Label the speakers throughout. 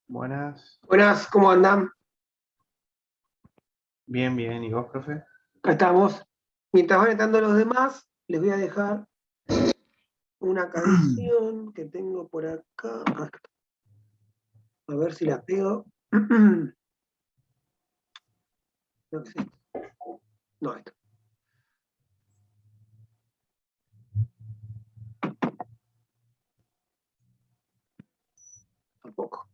Speaker 1: Buenas.
Speaker 2: Buenas, ¿cómo andan?
Speaker 1: Bien, bien. ¿Y vos, profe?
Speaker 2: Acá estamos. Mientras van entrando los demás, les voy a dejar una canción que tengo por acá. A ver si la pego. Creo que es esto. No, esto. Tampoco.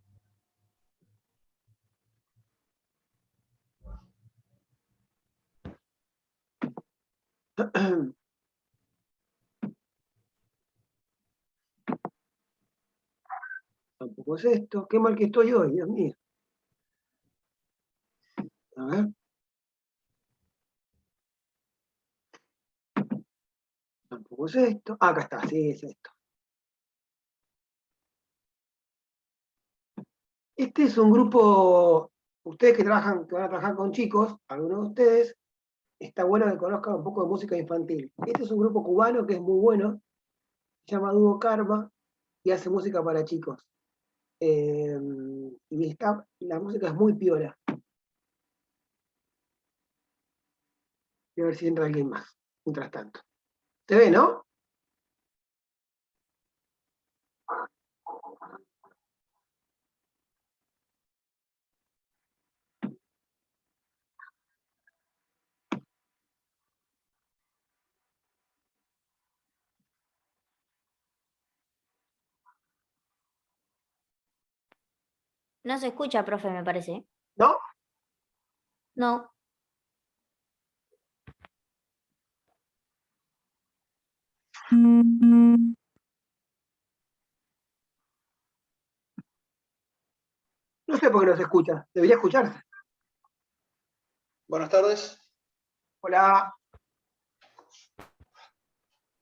Speaker 2: Tampoco es esto. Qué mal que estoy hoy, Dios mío. A ver. Tampoco es esto. Ah, acá está, sí, es esto. Este es un grupo, ustedes que trabajan, que van a trabajar con chicos, algunos de ustedes, está bueno que conozcan un poco de música infantil. Este es un grupo cubano que es muy bueno, se llama Dúo Karma y hace música para chicos. Y la música es muy piola. Voy a ver si entra alguien más, mientras tanto. ¿Se ve, no?
Speaker 3: No se escucha, profe, me parece.
Speaker 2: ¿No?
Speaker 3: No.
Speaker 2: No sé por qué no se escucha. Debería escucharse.
Speaker 4: Buenas tardes.
Speaker 2: Hola.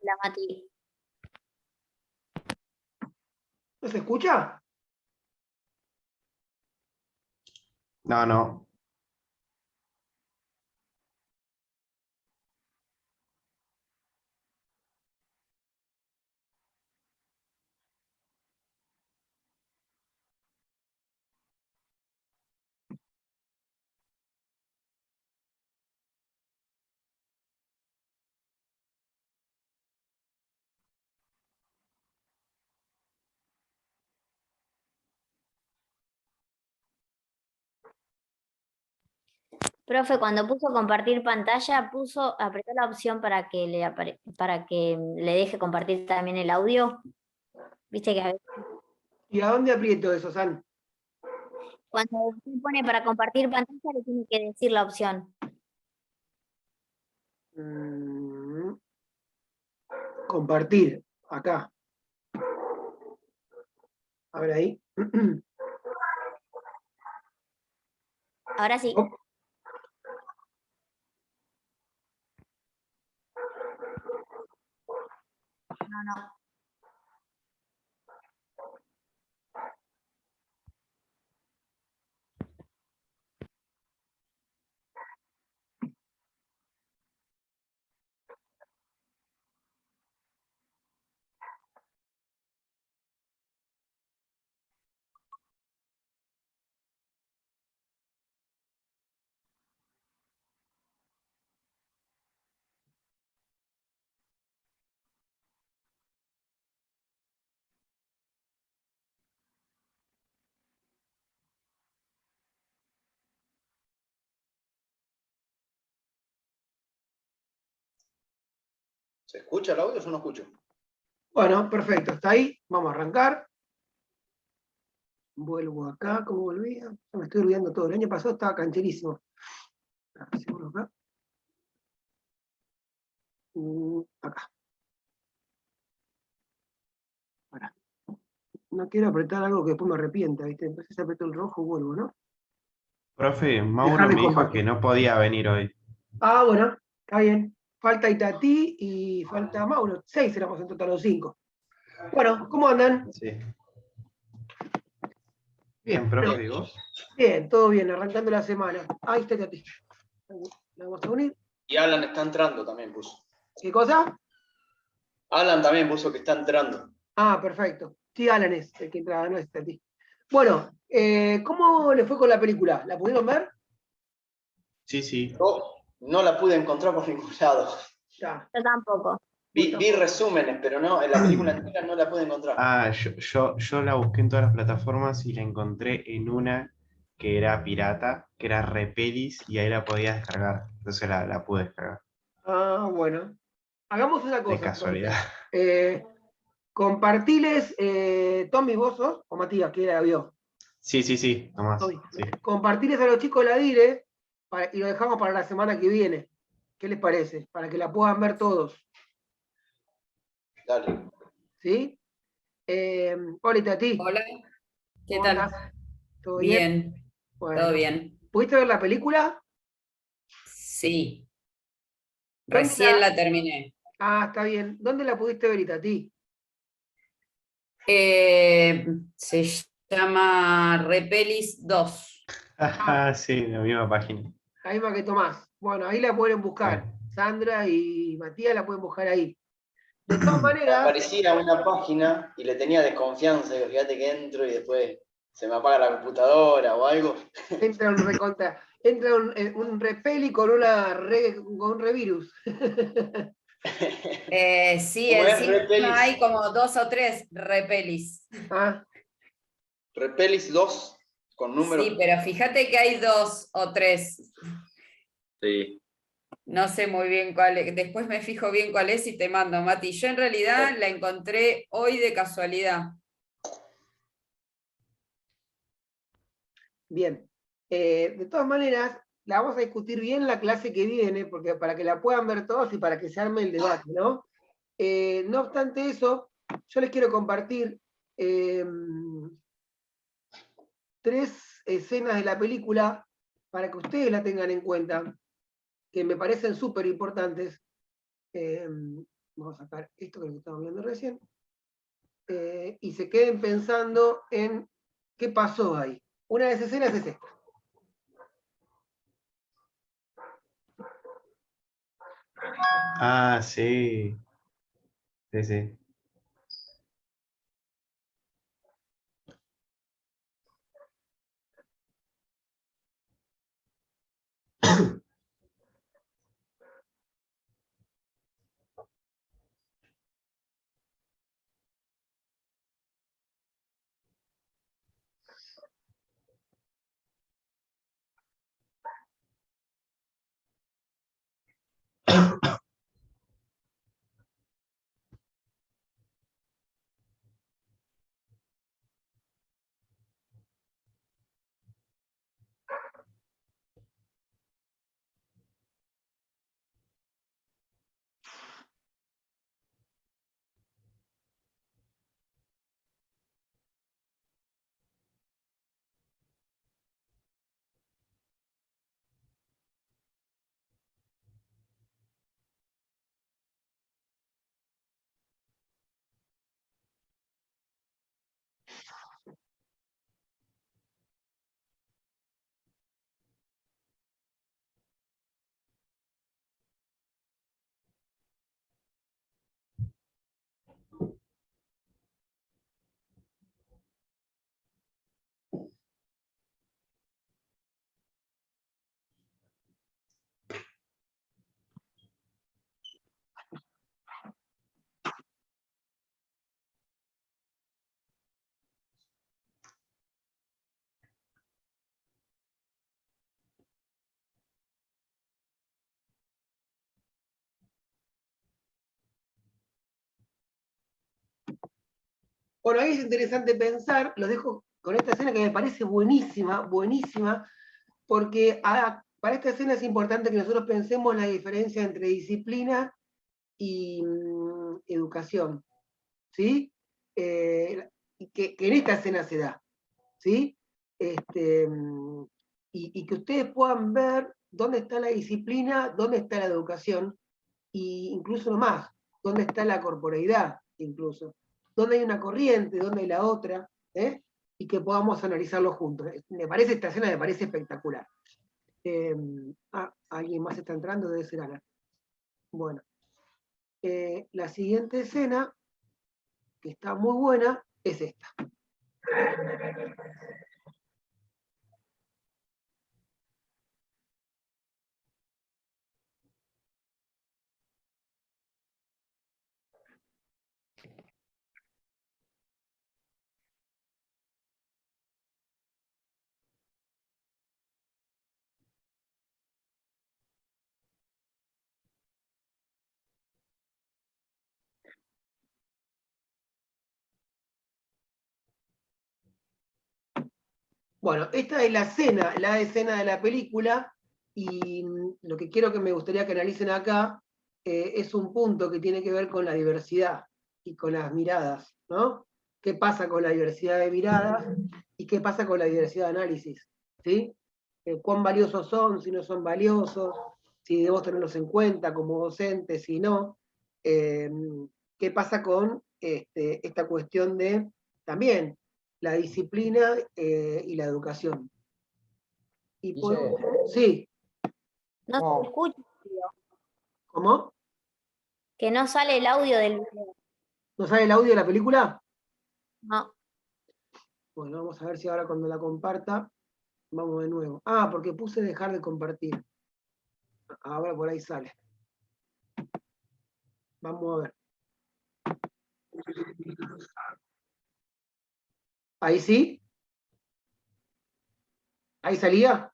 Speaker 3: La Mati.
Speaker 2: ¿No se escucha?
Speaker 1: No, no.
Speaker 3: Profe, cuando puso compartir pantalla, apretó la opción para que le deje compartir también el audio. Viste que a veces
Speaker 2: ¿Y a dónde aprieto eso, San?
Speaker 3: cuando usted pone para compartir pantalla le tiene que decir la opción.
Speaker 2: Compartir. Acá. A ver ahí.
Speaker 3: Ahora sí.
Speaker 2: Oh,
Speaker 3: No, no.
Speaker 4: ¿Se escucha el audio o yo no escucho?
Speaker 2: bueno, perfecto. Está ahí. Vamos a arrancar. Vuelvo acá, como volvía. Ya me estoy olvidando todo. El año pasado estaba cancherísimo. A ver si vuelvo acá. Acá. Pará. No quiero apretar algo que después me arrepienta, ¿viste? Entonces aprieto el rojo y vuelvo, ¿no?
Speaker 1: Profe,
Speaker 2: Dejar
Speaker 1: Mauro
Speaker 2: de
Speaker 1: me dijo
Speaker 2: compartir.
Speaker 1: que no podía venir hoy.
Speaker 2: Ah, bueno, está bien. Falta Itatí y falta Mauro. 6 éramos en total, o 5. Bueno, ¿cómo andan?
Speaker 1: Sí. Bien, profe, ¿y vos?
Speaker 2: Bien, todo bien, arrancando la semana. Ahí está Itatí. La vamos a unir.
Speaker 4: Y Alan está entrando también puso.
Speaker 2: ¿Qué cosa?
Speaker 4: Alan también puso que está entrando.
Speaker 2: Ah, perfecto. Sí, Alan es el que entraba, no es Itatí. Bueno, ¿cómo le fue con la película? ¿La pudieron ver?
Speaker 1: Sí, sí.
Speaker 4: Yo no la pude encontrar por ningún lado.
Speaker 2: Ya.
Speaker 3: Yo tampoco.
Speaker 4: Vi resúmenes, pero no, en la película entera no la pude encontrar.
Speaker 1: Ah, yo la busqué en todas las plataformas y la encontré en una que era pirata, que era Repelis, y ahí la podías descargar. Entonces la pude descargar,
Speaker 2: Ah, bueno. Hagamos una
Speaker 1: de
Speaker 2: cosa
Speaker 1: casualidad.
Speaker 2: entonces. Compartiles, Tommy, vos sos, o Matías, que la vio.
Speaker 1: Sí, sí, sí, nomás.
Speaker 2: Tommy.
Speaker 1: Sí.
Speaker 2: Compartiles a los chicos la DIRE y lo dejamos para la semana que viene. ¿Qué les parece? Para que la puedan ver todos.
Speaker 4: Dale.
Speaker 2: ¿Sí? Hola, Tati.
Speaker 5: Hola, ¿qué
Speaker 2: ¿Cómo
Speaker 5: tal?
Speaker 2: andás? ¿Todo bien?
Speaker 5: Bien, todo
Speaker 2: Bueno.
Speaker 5: bien.
Speaker 2: ¿Pudiste ver la película?
Speaker 5: Sí,
Speaker 2: ¿Dónde
Speaker 5: recién la terminé.
Speaker 2: Ah, está bien. ¿Dónde la pudiste ver, Tati?
Speaker 5: Se llama Repelis 2.
Speaker 1: Ah, sí, la misma página.
Speaker 2: La misma que Tomás. Bueno, ahí la pueden
Speaker 1: Sí.
Speaker 2: buscar. Sandra y Matías la pueden buscar ahí. De todas
Speaker 4: Me
Speaker 2: maneras,
Speaker 4: aparecía una página y le tenía desconfianza. Digo, fíjate que entro y después se me apaga la computadora o algo.
Speaker 2: entra un recontra, entra un repeli con con un revirus.
Speaker 5: Sí,
Speaker 4: ¿Cómo es?
Speaker 5: encima hay como 2 o 3 Repelis.
Speaker 2: Ah,
Speaker 4: Repelis 2 con número.
Speaker 5: Sí, pero fíjate que hay 2 o 3.
Speaker 4: Sí.
Speaker 5: No sé muy bien cuál es. Después me fijo bien cuál es y te mando, Mati. Yo en realidad la encontré hoy de casualidad.
Speaker 2: bien. De todas maneras, la vamos a discutir bien la clase que viene, porque para que la puedan ver todos y para que se arme el debate, ¿no? No obstante eso, yo les quiero compartir 3 escenas de la película para que ustedes la tengan en cuenta, que me parecen súper importantes. Vamos a sacar esto que estamos viendo recién. Y se queden pensando en qué pasó ahí. Una de esas escenas es esta.
Speaker 1: Ah, sí. Sí, sí.
Speaker 2: Bueno, ahí es interesante pensar, los dejo con esta escena que me parece buenísima, buenísima, porque para esta escena es importante que nosotros pensemos la diferencia entre disciplina y educación, ¿sí? Que en esta escena se da, ¿sí? Y que ustedes puedan ver dónde está la disciplina, dónde está la educación, e incluso más, dónde está la corporeidad, incluso. Dónde hay una corriente, dónde hay la otra, ¿eh? Y que podamos analizarlo juntos. Esta escena me parece espectacular. Alguien más está entrando, debe ser Ana. Bueno, la siguiente escena, que está muy buena, es esta. Bueno, esta es la escena de la película, y lo que quiero que me gustaría que analicen acá es un punto que tiene que ver con la diversidad y con las miradas, ¿no? ¿Qué pasa con la diversidad de miradas y qué pasa con la diversidad de análisis? ¿Sí? ¿Cuán valiosos son, si no son valiosos? Si debemos tenerlos en cuenta como docentes, si no. ¿Qué pasa con esta cuestión de, también, la disciplina y la educación? Y por
Speaker 6: Guille,
Speaker 2: último, sí,
Speaker 3: No
Speaker 6: no,
Speaker 3: se escucha,
Speaker 2: ¿cómo?
Speaker 3: que no sale el audio del video.
Speaker 2: ¿No sale el audio de la película?
Speaker 3: No.
Speaker 2: Bueno, vamos a ver si ahora cuando la comparta, vamos de nuevo. Ah, porque puse dejar de compartir. Ahora por ahí sale. Vamos a ver. ¿Ahí sí? ¿Ahí salía?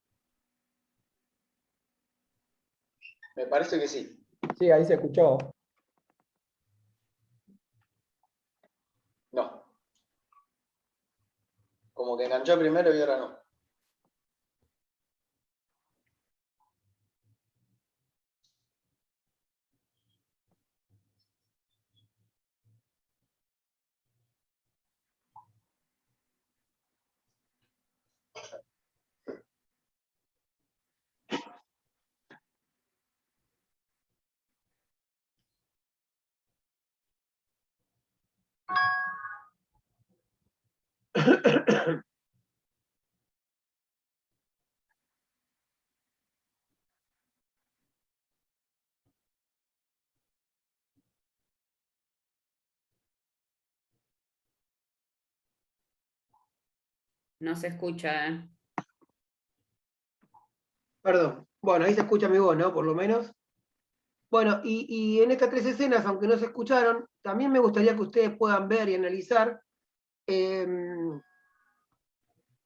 Speaker 4: Me parece que sí.
Speaker 6: sí, ahí se escuchó.
Speaker 4: No. Como que enganchó primero y ahora no.
Speaker 5: No se escucha, ¿eh?
Speaker 2: Perdón. Bueno, ahí se escucha mi voz, ¿no? Por lo menos. Bueno, y en estas tres escenas, aunque no se escucharon, también me gustaría que ustedes puedan ver y analizar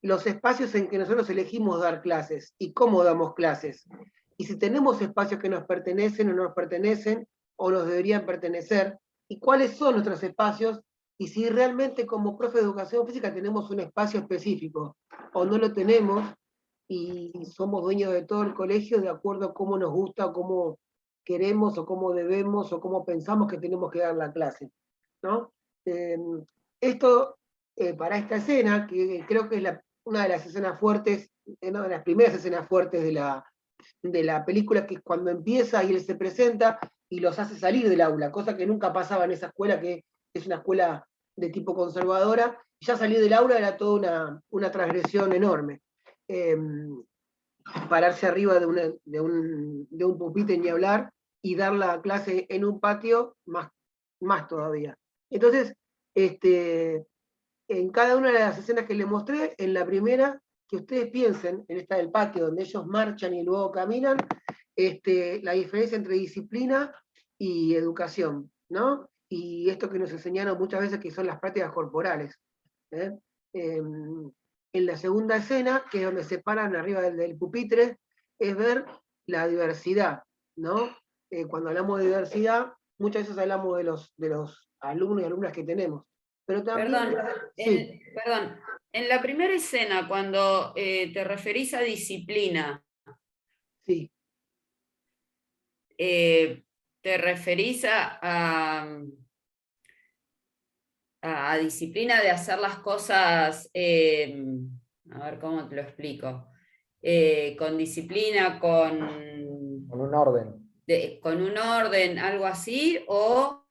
Speaker 2: los espacios en que nosotros elegimos dar clases y cómo damos clases. Y si tenemos espacios que nos pertenecen o no nos pertenecen, o nos deberían pertenecer, y cuáles son nuestros espacios, y si realmente como profe de educación física tenemos un espacio específico, o no lo tenemos, y somos dueños de todo el colegio de acuerdo a cómo nos gusta, o cómo queremos, o cómo debemos, o cómo pensamos que tenemos que dar la clase, ¿no? Esto, para esta escena, que creo que es una de las escenas fuertes, una de las primeras escenas fuertes de la película, que es cuando empieza y él se presenta y los hace salir del aula, cosa que nunca pasaba en esa escuela, que es una escuela de tipo conservadora. Ya salir del aula era toda una transgresión enorme. Pararse arriba de un pupitre ni hablar, y dar la clase en un patio, más todavía. Entonces, en cada una de las escenas que les mostré, en la primera, que ustedes piensen, en esta del patio, donde ellos marchan y luego caminan, la diferencia entre disciplina y educación, ¿no? Y esto que nos enseñaron muchas veces, que son las prácticas corporales. ¿eh? En la segunda escena, que es donde se paran arriba del pupitre, es ver la diversidad, ¿no? Cuando hablamos de diversidad, muchas veces hablamos de los alumnos y alumnas que tenemos, pero también... Sí.
Speaker 5: Perdón, en la primera escena, cuando te referís a disciplina,
Speaker 2: Sí.
Speaker 5: ¿te referís a disciplina de hacer las cosas, a ver cómo te lo explico, con disciplina,
Speaker 6: Con un orden.
Speaker 5: con un orden, algo así, o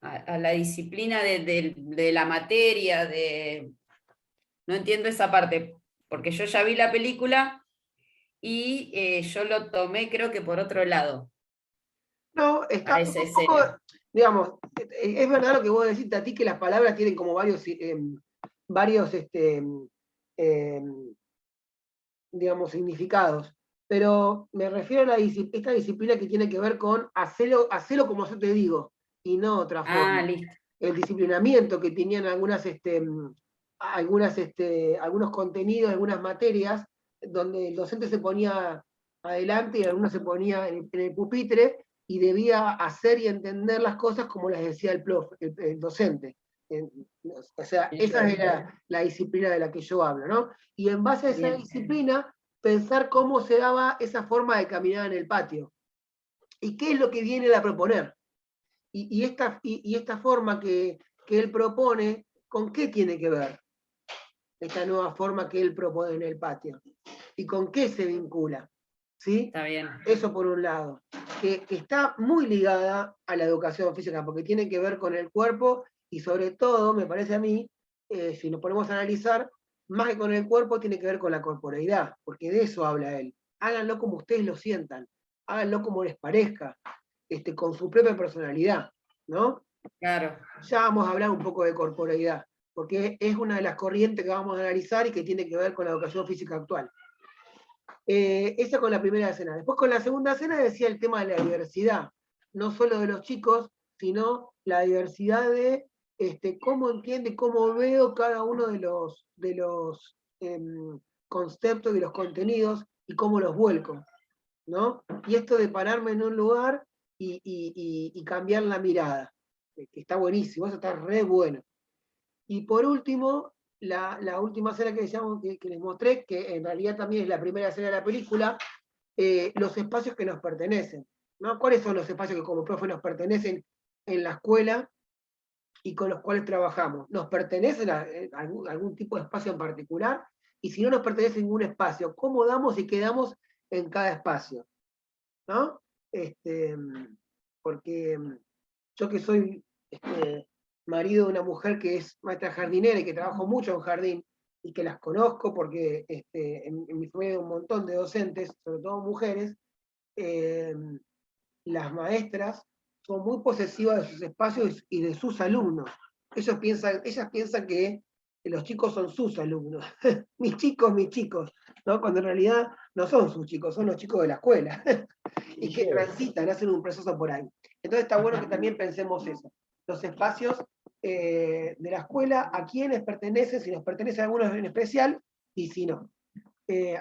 Speaker 5: a la disciplina de la materia, no entiendo esa parte, porque yo ya vi la película y yo lo tomé creo que por otro lado.
Speaker 2: No,
Speaker 5: A esa escena.
Speaker 2: digamos, es verdad lo que vos decís, Tati, que las palabras tienen como varios, digamos, significados. Pero me refiero a esta disciplina que tiene que ver con hacerlo como yo te digo, y no otra forma.
Speaker 5: Ah, listo.
Speaker 2: El disciplinamiento que tenían algunos contenidos, algunas materias, donde el docente se ponía adelante y algunos se ponía en el pupitre y debía hacer y entender las cosas como las decía el docente. O sea, esa era la disciplina de la que yo hablo, ¿no? Y en base a esa
Speaker 5: Bien.
Speaker 2: disciplina, pensar cómo se daba esa forma de caminar en el patio. ¿Y qué es lo que viene a proponer? Y esta forma que él propone, ¿con qué tiene que ver esta nueva forma que él propone en el patio? ¿Y con qué se vincula? ¿Sí?
Speaker 5: Está bien.
Speaker 2: Eso por un lado, que está muy ligada a la educación física, porque tiene que ver con el cuerpo y sobre todo, me parece a mí, si nos ponemos a analizar, más que con el cuerpo, tiene que ver con la corporeidad, porque de eso habla él. Háganlo como ustedes lo sientan, háganlo como les parezca, con su propia personalidad, ¿no?
Speaker 5: Claro.
Speaker 2: Ya vamos a hablar un poco de corporeidad, porque es una de las corrientes que vamos a analizar y que tiene que ver con la educación física actual. Esa con la primera escena. Después con la segunda escena decía el tema de la diversidad, no solo de los chicos, sino la diversidad de cómo entiende, cómo veo cada uno de los conceptos y los contenidos y cómo los vuelco, ¿no? Y esto de pararme en un lugar y cambiar la mirada, que está buenísimo, eso está re bueno. Y por último, la última escena que les mostré, que en realidad también es la primera escena de la película, los espacios que nos pertenecen, ¿no? ¿Cuáles son los espacios que como profe nos pertenecen en la escuela y con los cuales trabajamos? ¿Nos pertenecen a algún tipo de espacio en particular? Y si no nos pertenece ningún espacio, ¿cómo damos y quedamos en cada espacio? ¿No? Porque yo que soy marido de una mujer que es maestra jardinera y que trabajo mucho en jardín y que las conozco porque en mi familia hay un montón de docentes, sobre todo mujeres, las maestras son muy posesivas de sus espacios y de sus alumnos. Ellas piensan que los chicos son sus alumnos. mis chicos, ¿no? Cuando en realidad no son sus chicos, son los chicos de la escuela. y que transitan, hacen un proceso por ahí. Entonces está bueno que también pensemos eso. Los espacios de la escuela, a quiénes pertenecen, si nos pertenece a algunos en especial, y si no.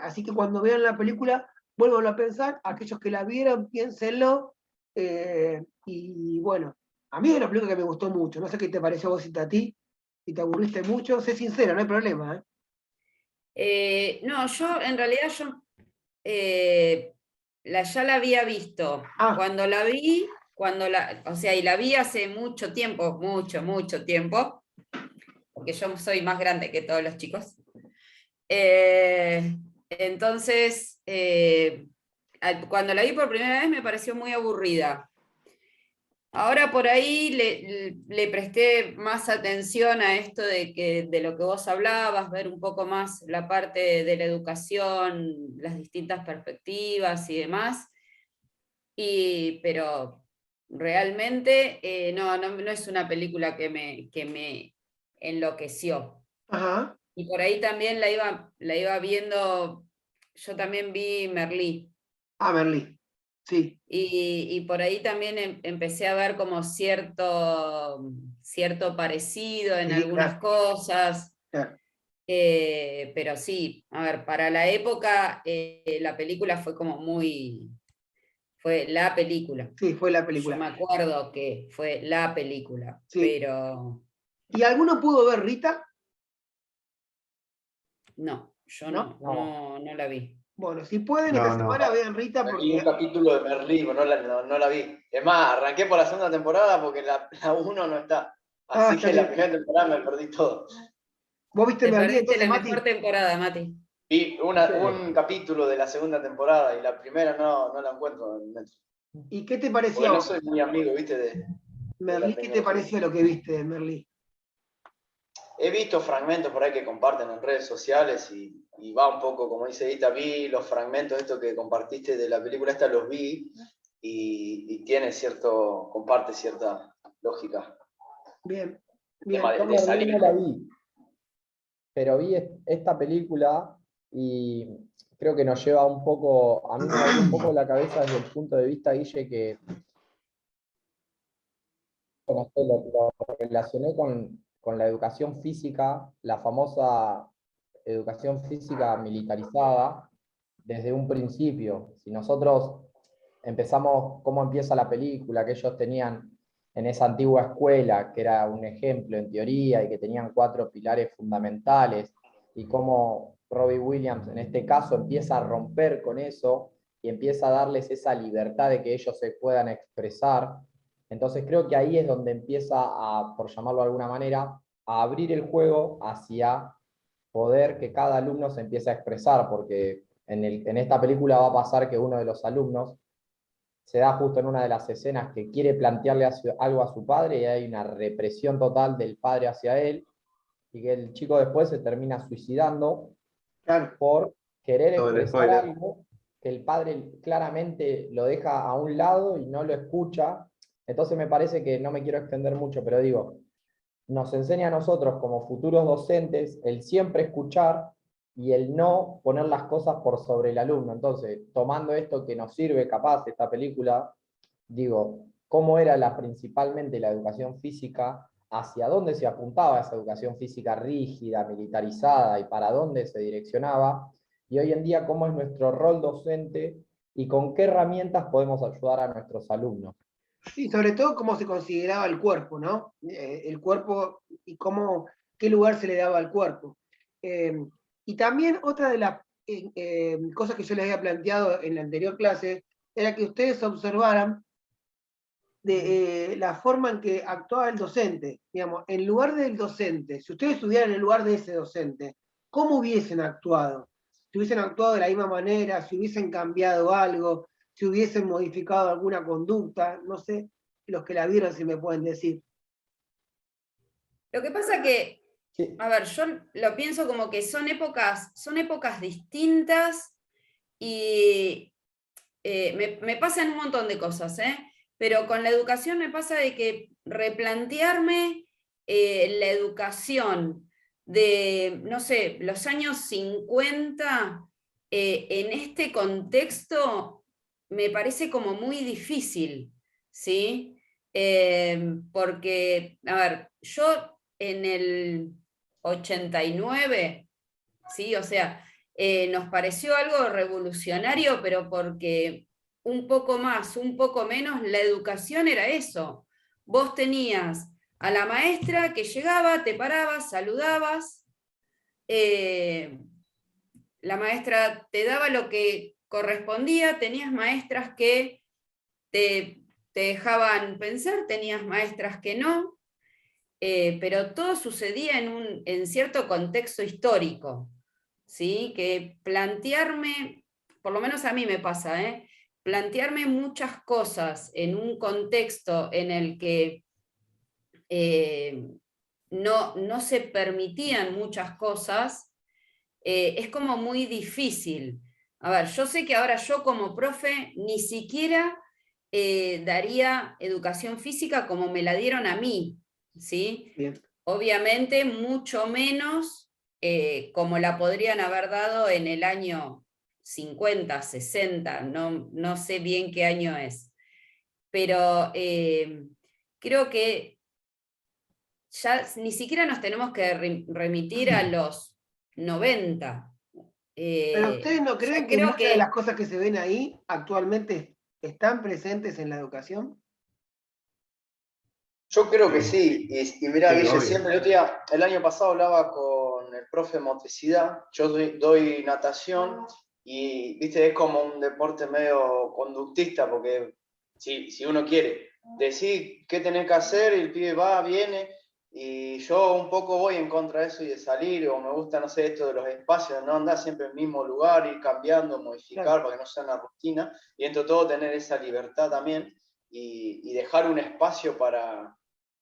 Speaker 2: Así que cuando vean la película, vuelvan a pensar, aquellos que la vieron, piénsenlo, y bueno, a mí es una película que me gustó mucho, no sé qué te pareció a vos y a ti, si te aburriste mucho, sé sincera, no hay problema.
Speaker 5: No, yo en realidad ya la había visto. Cuando la vi, o sea, y la vi hace mucho tiempo, mucho tiempo, porque yo soy más grande que todos los chicos. Entonces, cuando la vi por primera vez me pareció muy aburrida. Ahora por ahí le presté más atención a esto de lo que vos hablabas, ver un poco más la parte de la educación, las distintas perspectivas y demás. Pero realmente no es una película que me enloqueció.
Speaker 2: Ajá.
Speaker 5: Y por ahí también la iba viendo, yo también vi Merlí.
Speaker 2: Ah, Merlí, sí.
Speaker 5: Y por ahí también empecé a ver como cierto parecido en
Speaker 2: Sí,
Speaker 5: algunas
Speaker 2: claro.
Speaker 5: cosas.
Speaker 2: Claro.
Speaker 5: Pero sí, a ver, para la época la película fue como fue la película.
Speaker 2: Sí, fue la
Speaker 5: Yo
Speaker 2: película.
Speaker 5: me acuerdo que fue la película,
Speaker 2: Sí.
Speaker 5: pero
Speaker 2: ¿Y alguno pudo ver Rita?
Speaker 5: no, yo
Speaker 2: ¿No?
Speaker 5: no la vi.
Speaker 2: Bueno, si pueden,
Speaker 1: No,
Speaker 2: esta
Speaker 1: no.
Speaker 2: semana vean Rita
Speaker 4: Vi
Speaker 2: porque...
Speaker 4: un capítulo de Merlí, pero no la vi. Es más, arranqué por la segunda temporada porque la 1 no está. Así
Speaker 2: está
Speaker 4: que la
Speaker 2: bien.
Speaker 4: primera temporada me perdí todo.
Speaker 2: ¿Vos viste
Speaker 5: Te
Speaker 2: Merlí
Speaker 5: perdiste
Speaker 2: entonces,
Speaker 5: la
Speaker 2: Mati?
Speaker 5: mejor temporada, Mati.
Speaker 4: Vi un capítulo de la segunda temporada y la primera no la encuentro en Netflix.
Speaker 2: ¿Y qué te pareció
Speaker 4: Porque
Speaker 2: a
Speaker 4: no
Speaker 2: vos,
Speaker 4: soy muy amigo, viste, de la
Speaker 2: Merlí? ¿Qué te
Speaker 4: tecnología.
Speaker 2: pareció lo que viste de Merlí?
Speaker 4: He visto fragmentos por ahí que comparten en redes sociales y va un poco, como dice Ita, vi los fragmentos estos que compartiste de la película esta, los vi y comparte cierta lógica.
Speaker 2: Bien, bien.
Speaker 4: Tema de
Speaker 6: Yo Merlí
Speaker 4: salir.
Speaker 6: no la vi, pero vi esta película y creo que nos lleva un poco, a mí me abrió un poco la cabeza desde el punto de vista, Guille, que no sé, lo relacioné con la educación física, la famosa educación física militarizada, desde un principio. Si nosotros empezamos, cómo empieza la película, que ellos tenían en esa antigua escuela, que era un ejemplo en teoría y que tenían 4 pilares fundamentales, y cómo Robbie Williams en este caso empieza a romper con eso y empieza a darles esa libertad de que ellos se puedan expresar. Entonces creo que ahí es donde empieza a, por llamarlo de alguna manera, a abrir el juego hacia poder que cada alumno se empiece a expresar, porque en esta película va a pasar que uno de los alumnos se da justo en una de las escenas que quiere plantearle algo a su padre y hay una represión total del padre hacia él y que el chico después se termina suicidando
Speaker 2: Claro.
Speaker 6: por querer
Speaker 1: Doble
Speaker 6: expresar
Speaker 1: spoiler.
Speaker 6: algo que el padre claramente lo deja a un lado y no lo escucha. Entonces me parece que no me quiero extender mucho, pero digo, nos enseña a nosotros como futuros docentes el siempre escuchar y el no poner las cosas por sobre el alumno. Entonces, tomando esto que nos sirve capaz esta película, digo, ¿cómo era principalmente la educación física? ¿Hacia dónde se apuntaba esa educación física rígida, militarizada y para dónde se direccionaba? Y hoy en día, ¿cómo es nuestro rol docente y con qué herramientas podemos ayudar a nuestros alumnos?
Speaker 2: Y sobre todo cómo se consideraba el cuerpo, ¿no? El cuerpo y qué lugar se le daba al cuerpo. Y también otra de las cosas que yo les había planteado en la anterior clase era que ustedes observaran de la forma en que actuaba el docente. Digamos, en lugar del docente, si ustedes estuvieran en el lugar de ese docente, ¿cómo hubiesen actuado? Si hubiesen actuado de la misma manera, si hubiesen cambiado algo, si hubiesen modificado alguna conducta, no sé, los que la vieron si me pueden decir.
Speaker 5: Lo que pasa que,
Speaker 6: Sí.
Speaker 5: a ver, yo lo pienso como que son épocas distintas y me pasan un montón de cosas, pero con la educación me pasa de que replantearme la educación de, no sé, los años 50 en este contexto me parece como muy difícil, ¿sí? Porque, a ver, yo en el 89, ¿sí? O sea, nos pareció algo revolucionario, pero porque un poco más, un poco menos, la educación era eso. Vos tenías a la maestra que llegaba, te parabas, saludabas, la maestra te daba lo que correspondía, tenías maestras que te dejaban pensar, tenías maestras que no, pero todo sucedía en cierto contexto histórico, ¿sí? Que plantearme, por lo menos a mí me pasa, plantearme muchas cosas en un contexto en el que no se permitían muchas cosas, es como muy difícil. A ver, yo sé que ahora yo como profe ni siquiera daría educación física como me la dieron a mí, ¿sí?
Speaker 2: Bien.
Speaker 5: Obviamente mucho menos como la podrían haber dado en el año 50, 60, no sé bien qué año es. Pero creo que ya ni siquiera nos tenemos que remitir a los 90.
Speaker 2: Pero ustedes no
Speaker 5: Ya
Speaker 2: creen que
Speaker 5: creo
Speaker 2: muchas de las
Speaker 5: que
Speaker 2: cosas que se ven ahí actualmente están presentes en la educación.
Speaker 4: Yo creo que
Speaker 1: Sí.
Speaker 4: sí, y mirá,
Speaker 1: Sí,
Speaker 4: Guille,
Speaker 1: obvio.
Speaker 4: siempre, el año pasado hablaba con el profe motricidad, yo doy natación y, viste, es como un deporte medio conductista, porque si uno quiere decir qué tenés que hacer, el pibe va, viene, y yo un poco voy en contra de eso y de salir, o me gusta, no sé, esto de los espacios, no andar siempre en el mismo lugar, ir cambiando, modificar,
Speaker 2: Claro.
Speaker 4: para que no sea una rutina, y dentro de todo tener esa libertad también, y dejar un espacio para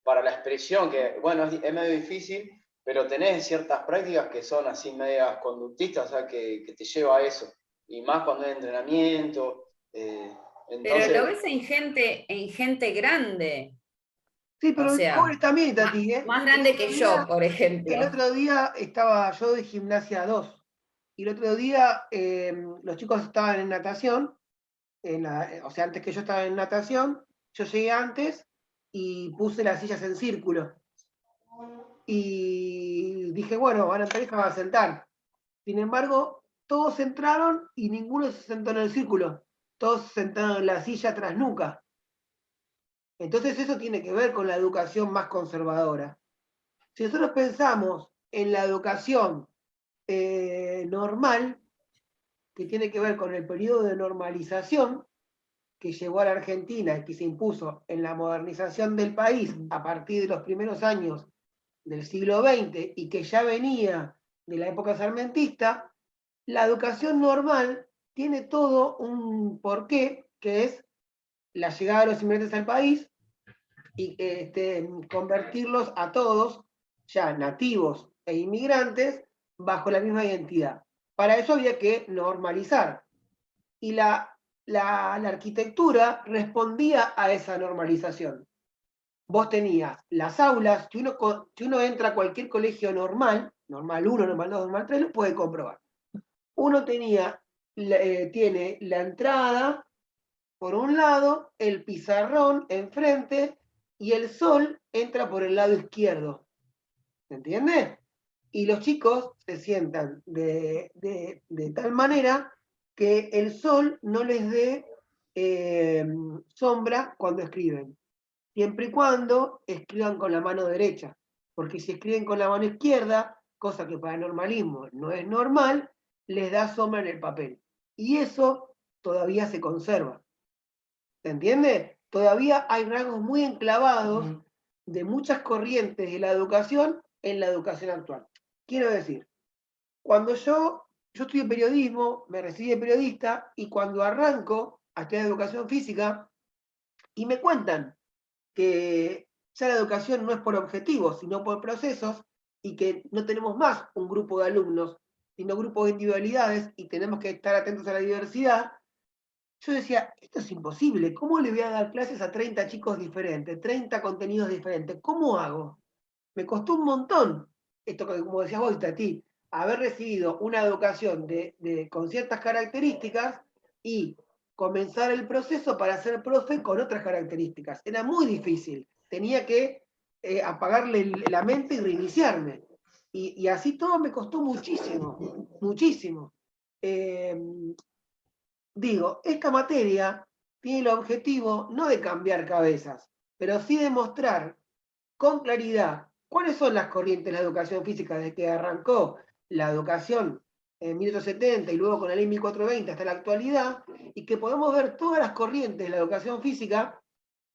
Speaker 4: la expresión, que bueno, es medio difícil, pero tenés ciertas prácticas que son así medias conductistas, o sea, que te lleva a eso. Y más cuando hay entrenamiento.
Speaker 5: pero lo
Speaker 4: Entonces,
Speaker 5: ves en gente grande.
Speaker 2: Sí, pero
Speaker 5: O sea,
Speaker 2: jóvenes también, Tati, ¿eh?
Speaker 5: Más grande que yo, por
Speaker 2: El
Speaker 5: ejemplo.
Speaker 2: otro día estaba yo de gimnasia 2 y el otro día los chicos estaban en natación, o sea, antes que yo estaba en natación, yo llegué antes y puse las sillas en círculo. Y dije, bueno, van a entrar y se van a sentar. Sin embargo, todos entraron y ninguno se sentó en el círculo. Todos se sentaron en la silla tras nuca. Entonces eso tiene que ver con la educación más conservadora. Si nosotros pensamos en la educación normal, que tiene que ver con el periodo de normalización que llegó a la Argentina y que se impuso en la modernización del país a partir de los primeros años del siglo XX y que ya venía de la época sarmentista, la educación normal tiene todo un porqué, que es la llegada de los inmigrantes al país y convertirlos a todos, ya nativos e inmigrantes, bajo la misma identidad. Para eso había que normalizar. Y la arquitectura respondía a esa normalización. Vos tenías las aulas, si uno entra a cualquier colegio normal, normal 1, normal 2, normal 3, lo puede comprobar. Uno tiene la entrada por un lado, el pizarrón enfrente y el sol entra por el lado izquierdo. ¿Se entiende? Y los chicos se sientan de tal manera que el sol no les dé sombra cuando escriben, siempre y cuando escriban con la mano derecha, porque si escriben con la mano izquierda, cosa que para el normalismo no es normal, les da sombra en el papel. Y eso todavía se conserva. ¿Se entiende? Todavía hay rasgos muy enclavados de muchas corrientes de la educación en la educación actual. Quiero decir, cuando yo estudié periodismo, me recibí de periodista, y cuando arranco a estudiar educación física, y me cuentan que ya la educación no es por objetivos, sino por procesos, y que no tenemos más un grupo de alumnos, sino grupos de individualidades, y tenemos que estar atentos a la diversidad, yo decía, esto es imposible, ¿cómo le voy a dar clases a 30 chicos diferentes, 30 contenidos diferentes? ¿Cómo hago? Me costó un montón, esto como decías vos, Tati, haber recibido una educación con ciertas características y comenzar el proceso para ser profe con otras características. Era muy difícil, tenía que apagarle la mente y reiniciarme. Y así todo me costó muchísimo, muchísimo. Digo, esta materia tiene el objetivo no de cambiar cabezas, pero sí de mostrar con claridad cuáles son las corrientes de la educación física desde que arrancó la educación en 1870 y luego con la ley 1420 hasta la actualidad, y que podemos ver todas las corrientes de la educación física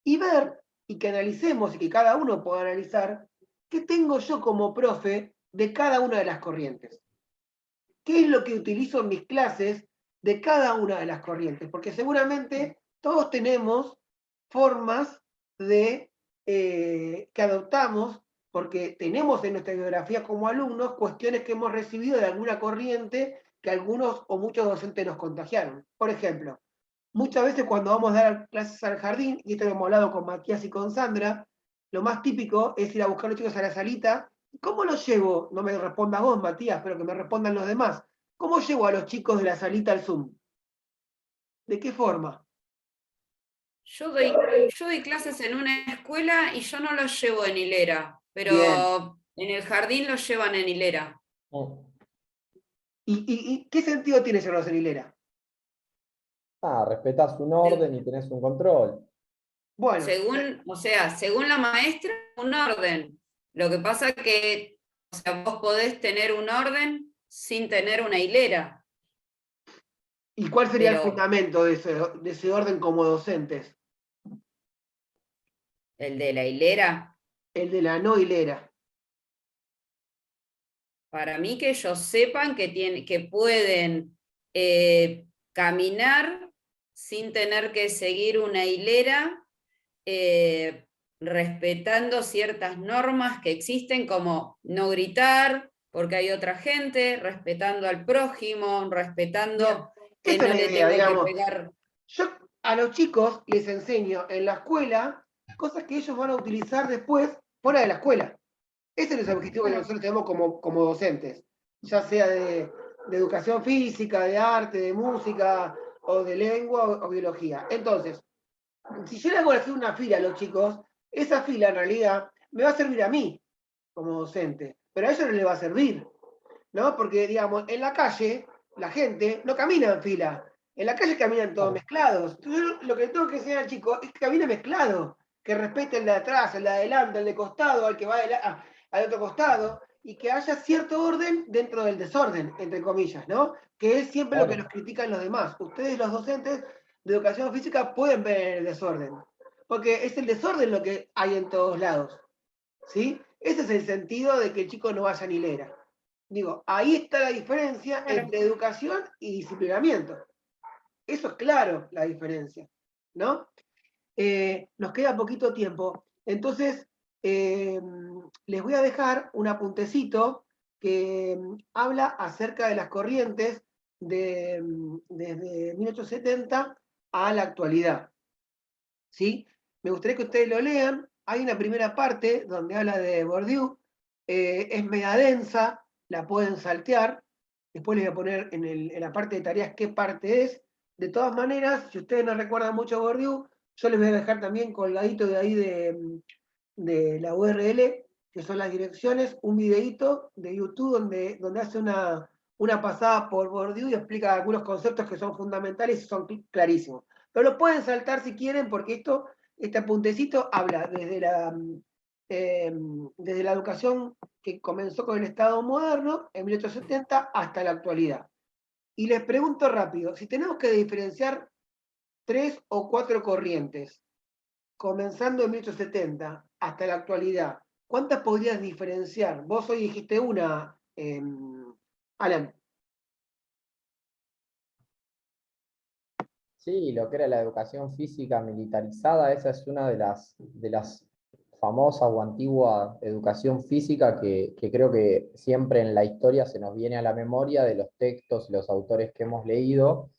Speaker 2: y ver y que analicemos y que cada uno pueda analizar qué tengo yo como profe de cada una de las corrientes. ¿Qué es lo que utilizo en mis clases de cada una de las corrientes? Porque seguramente todos tenemos formas que adoptamos, porque tenemos en nuestra biografía como alumnos cuestiones que hemos recibido de alguna corriente que algunos o muchos docentes nos contagiaron. Por ejemplo, muchas veces cuando vamos a dar clases al jardín, y esto lo hemos hablado con Matías y con Sandra, lo más típico es ir a buscar a los chicos a la salita. ¿Cómo los llevo? No me respondas vos, Matías, pero que me respondan los demás. ¿Cómo llevo a los chicos de la salita al Zoom? ¿De qué forma?
Speaker 5: Yo doy clases en una escuela y yo no los llevo en hilera, pero
Speaker 2: Bien.
Speaker 5: en el jardín los llevan en hilera.
Speaker 2: ¿Y qué sentido tiene llevarlos en hilera?
Speaker 6: Respetás un orden y tenés un control.
Speaker 2: Bueno,
Speaker 5: Según la maestra, un orden. Lo que pasa es que vos podés tener un orden sin tener una hilera.
Speaker 2: ¿y cuál sería el
Speaker 5: Pero
Speaker 2: fundamento de ese orden como docentes?
Speaker 5: el de la hilera,
Speaker 2: El de la no hilera.
Speaker 5: para mí que ellos sepan que pueden caminar sin tener que seguir una hilera, respetando ciertas normas que existen, como no gritar porque hay otra gente, respetando al prójimo, respetando que
Speaker 2: Esa
Speaker 5: no
Speaker 2: es la
Speaker 5: le
Speaker 2: idea,
Speaker 5: tengo que
Speaker 2: digamos.
Speaker 5: pegar.
Speaker 2: Yo a los chicos les enseño en la escuela cosas que ellos van a utilizar después fuera de la escuela. Ese es el objetivo que nosotros tenemos como docentes, ya sea de educación física, de arte, de música, o de lengua o biología. Entonces, si yo le hago hacer una fila a los chicos, esa fila en realidad me va a servir a mí como docente, pero a ellos no les va a servir, ¿no? Porque, digamos, en la calle la gente no camina en fila, en la calle caminan todos mezclados. Entonces, lo que tengo que enseñar al chico es que camine mezclado, que respete el de atrás, el de adelante, el de costado, al que va al otro costado, y que haya cierto orden dentro del desorden, entre comillas, ¿no? Que es siempre lo que nos critican los demás. Ustedes, los docentes de educación física, pueden ver el desorden, porque es el desorden lo que hay en todos lados, ¿sí? Ese es el sentido de que el chico no vaya en hilera. Digo, ahí está la diferencia entre educación y disciplinamiento. Eso es claro, la diferencia, ¿no? Nos queda poquito tiempo, entonces les voy a dejar un apuntecito que habla acerca de las corrientes desde 1870 a la actualidad, ¿sí? Me gustaría que ustedes lo lean. Hay una primera parte donde habla de Bourdieu, es media densa, la pueden saltear, después les voy a poner en la parte de tareas qué parte es. De todas maneras, si ustedes no recuerdan mucho a Bourdieu, yo les voy a dejar también colgadito de ahí de la URL, que son las direcciones, un videíto de YouTube donde hace una pasada por Bourdieu y explica algunos conceptos que son fundamentales y son clarísimos. Pero lo pueden saltar si quieren, porque este apuntecito habla desde la educación que comenzó con el Estado moderno, en 1870, hasta la actualidad. Y les pregunto rápido, si tenemos que diferenciar 3 o 4 corrientes, comenzando en 1870 hasta la actualidad, ¿cuántas podrías diferenciar? Vos hoy dijiste una, Alan.
Speaker 6: Sí, lo que era la educación física militarizada, esa es una de las famosas o antigua educación física que creo que siempre en la historia se nos viene a la memoria de los textos y los autores que hemos leído,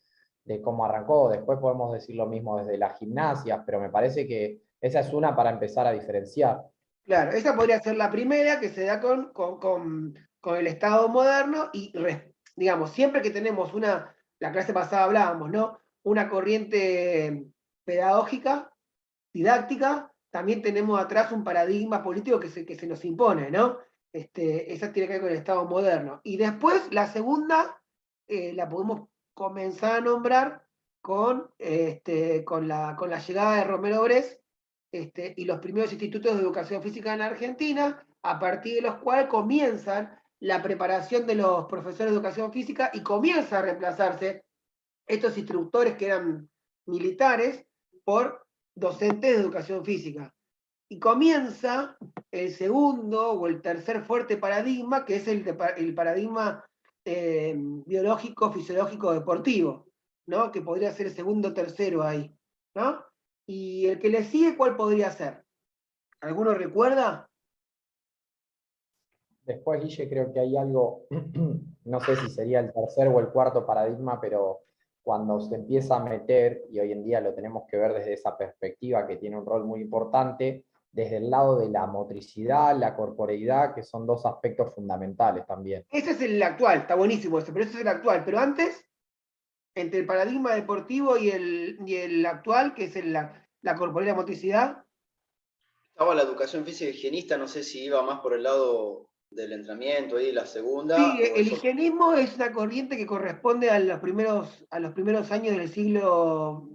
Speaker 6: de cómo arrancó. Después podemos decir lo mismo desde las gimnasias, pero me parece que esa es una para empezar a diferenciar.
Speaker 2: Claro, esa podría ser la primera que se da con el Estado moderno y, digamos, siempre que tenemos la clase pasada hablábamos, ¿no? Una corriente pedagógica, didáctica, también tenemos atrás un paradigma político que se nos impone, ¿no? Esa tiene que ver con el Estado moderno. Y después, la segunda, la podemos comenzar a nombrar con la llegada de Romero Bress, y los primeros institutos de educación física en Argentina, a partir de los cuales comienzan la preparación de los profesores de educación física y comienza a reemplazarse estos instructores que eran militares por docentes de educación física. Y comienza el segundo o el tercer fuerte paradigma, que es el paradigma biológico, fisiológico, deportivo, ¿no? Que podría ser el segundo o tercero ahí, ¿no? Y el que le sigue, ¿cuál podría ser? ¿Alguno recuerda?
Speaker 6: Después, Guille, creo que hay algo, no sé si sería el tercer o el cuarto paradigma, pero cuando se empieza a meter, y hoy en día lo tenemos que ver desde esa perspectiva que tiene un rol muy importante, desde el lado de la motricidad, la corporeidad, que son dos aspectos fundamentales también.
Speaker 2: Ese es el actual, está buenísimo ese, pero ese es el actual. Pero antes, entre el paradigma deportivo y el actual, que es la corporeidad motricidad.
Speaker 4: Estaba la educación física higienista, no sé si iba más por el lado del entrenamiento ahí, la segunda.
Speaker 2: Sí,
Speaker 4: O
Speaker 2: el
Speaker 4: eso.
Speaker 2: higienismo es una corriente que corresponde a los primeros años del siglo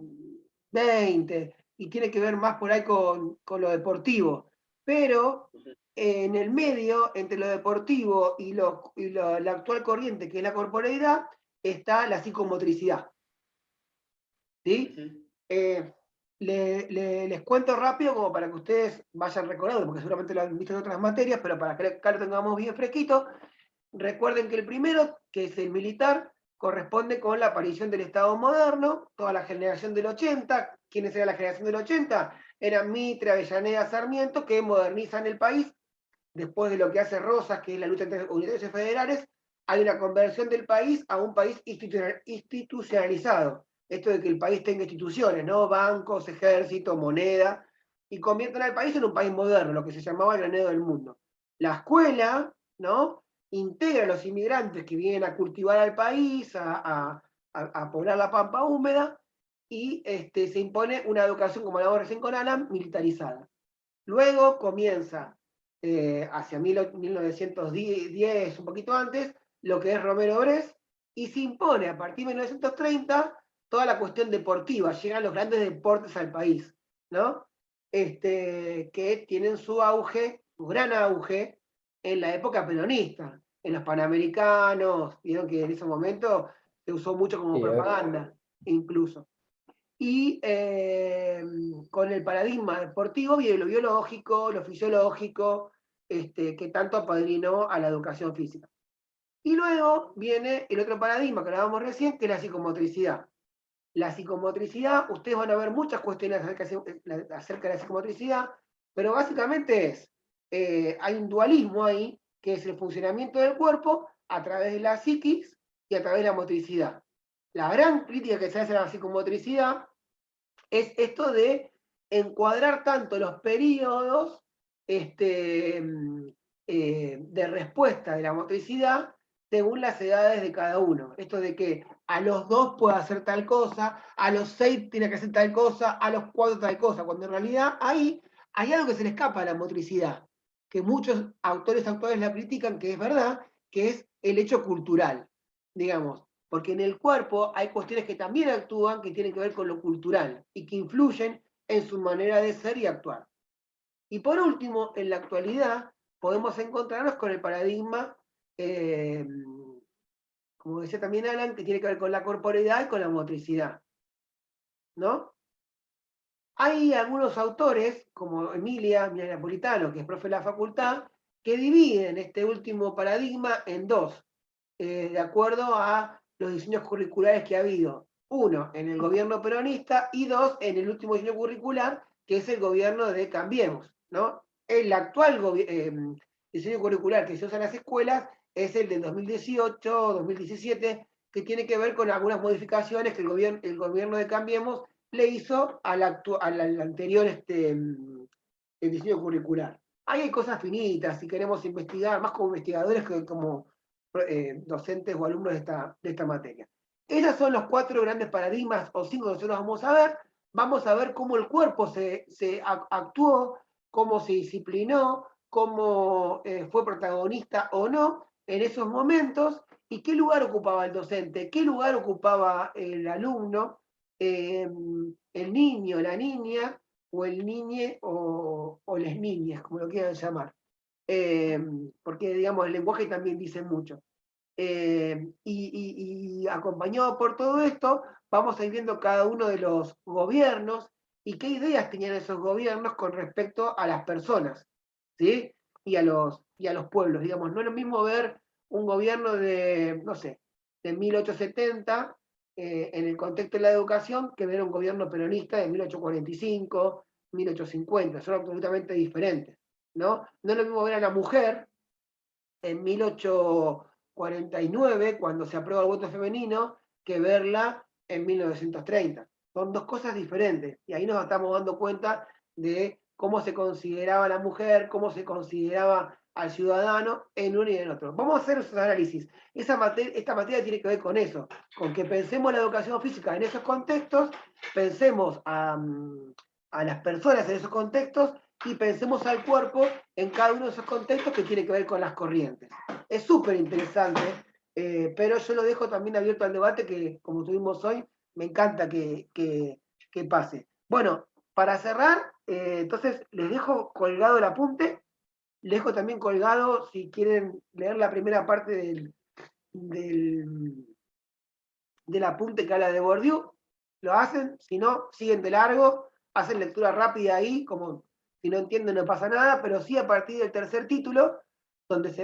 Speaker 2: XX y tiene que ver más por ahí con lo deportivo. Pero en el medio, entre lo deportivo y la actual corriente, que es la corporeidad, está la psicomotricidad. ¿Sí? Les cuento rápido como para que ustedes vayan recordando, porque seguramente lo han visto en otras materias, pero para que acá lo tengamos bien fresquito. Recuerden que el primero, que es el militar, corresponde con la aparición del Estado moderno, toda la generación del 80. ¿Quiénes era la generación del 80? Eran Mitre, Avellaneda, Sarmiento, que modernizan el país. Después de lo que hace Rosas, que es la lucha entre unidades federales, hay una conversión del país a un país institucionalizado. Esto de que el país tenga instituciones, ¿no? Bancos, ejército, moneda. y convierten al país en un país moderno, lo que se llamaba el granero del mundo. La escuela, ¿no?, integra a los inmigrantes que vienen a cultivar al país, a poblar la pampa húmeda, y se impone una educación, como hablamos recién con Alan, militarizada. Luego comienza, hacia 1910, un poquito antes, lo que es Romero Brest, y se impone a partir de 1930 toda la cuestión deportiva, llegan los grandes deportes al país, ¿no? Que tienen su auge, su gran auge, en la época peronista, en los Panamericanos, vieron que en ese momento se usó mucho como
Speaker 6: Sí,
Speaker 2: propaganda, incluso. Y con el paradigma deportivo viene lo biológico, lo fisiológico, que tanto apadrinó a la educación física. Y luego viene el otro paradigma que hablábamos recién, que es la psicomotricidad. La psicomotricidad, ustedes van a ver muchas cuestiones acerca de la psicomotricidad, pero básicamente es, hay un dualismo ahí, que es el funcionamiento del cuerpo a través de la psiquis y a través de la motricidad. La gran crítica que se hace a la psicomotricidad es esto de encuadrar tanto los periodos de respuesta de la motricidad según las edades de cada uno. Esto de que a los 2 puede hacer tal cosa, a los 6 tiene que hacer tal cosa, a los 4 tal cosa, cuando en realidad ahí hay algo que se le escapa a la motricidad, que muchos autores la critican, que es verdad, que es el hecho cultural, digamos. Porque en el cuerpo hay cuestiones que también actúan, que tienen que ver con lo cultural y que influyen en su manera de ser y actuar. Y por último, en la actualidad, podemos encontrarnos con el paradigma, como decía también Alan, que tiene que ver con la corporeidad y con la motricidad, ¿no? Hay algunos autores, como Emilia Napolitano, que es profe de la facultad, que dividen este último paradigma en dos, de acuerdo a los diseños curriculares que ha habido. Uno, en el gobierno peronista, y dos, en el último diseño curricular, que es el gobierno de Cambiemos, ¿no? El actual diseño curricular que se usa en las escuelas es el de 2018-2017, que tiene que ver con algunas modificaciones que el gobierno de Cambiemos le hizo al anterior el diseño curricular. Ahí hay cosas finitas, si queremos investigar, más como investigadores que como docentes o alumnos de esta materia. Esos son los 4 grandes paradigmas, o 5 que nosotros vamos a ver. Vamos a ver cómo el cuerpo se actuó, cómo se disciplinó, cómo fue protagonista o no en esos momentos, y qué lugar ocupaba el docente, qué lugar ocupaba el alumno, el niño, la niña, o el niñe, o las niñas, como lo quieran llamar. Porque, digamos, el lenguaje también dice mucho. Y acompañado por todo esto, vamos a ir viendo cada uno de los gobiernos y qué ideas tenían esos gobiernos con respecto a las personas, ¿sí? Y a los pueblos, digamos. No es lo mismo ver un gobierno de, no sé, de 1870 en el contexto de la educación que ver un gobierno peronista de 1845, 1850. Son absolutamente diferentes, ¿no? No es lo mismo ver a la mujer en 1849, cuando se aprueba el voto femenino, que verla en 1930. Son dos cosas diferentes. Y ahí nos estamos dando cuenta de cómo se consideraba la mujer, cómo se consideraba al ciudadano en uno y en otro. Vamos a hacer esos análisis. Esta materia tiene que ver con eso, con que pensemos la educación física en esos contextos, pensemos a las personas en esos contextos y pensemos al cuerpo en cada uno de esos contextos que tiene que ver con las corrientes. Es súper interesante, pero yo lo dejo también abierto al debate que, como tuvimos hoy, me encanta que pase. Bueno, para cerrar, entonces les dejo colgado el apunte, les dejo también colgado, si quieren leer la primera parte del apunte que habla de Bourdieu, lo hacen, si no, siguen de largo, hacen lectura rápida ahí, como si no entienden no pasa nada, pero sí a partir del tercer título, donde se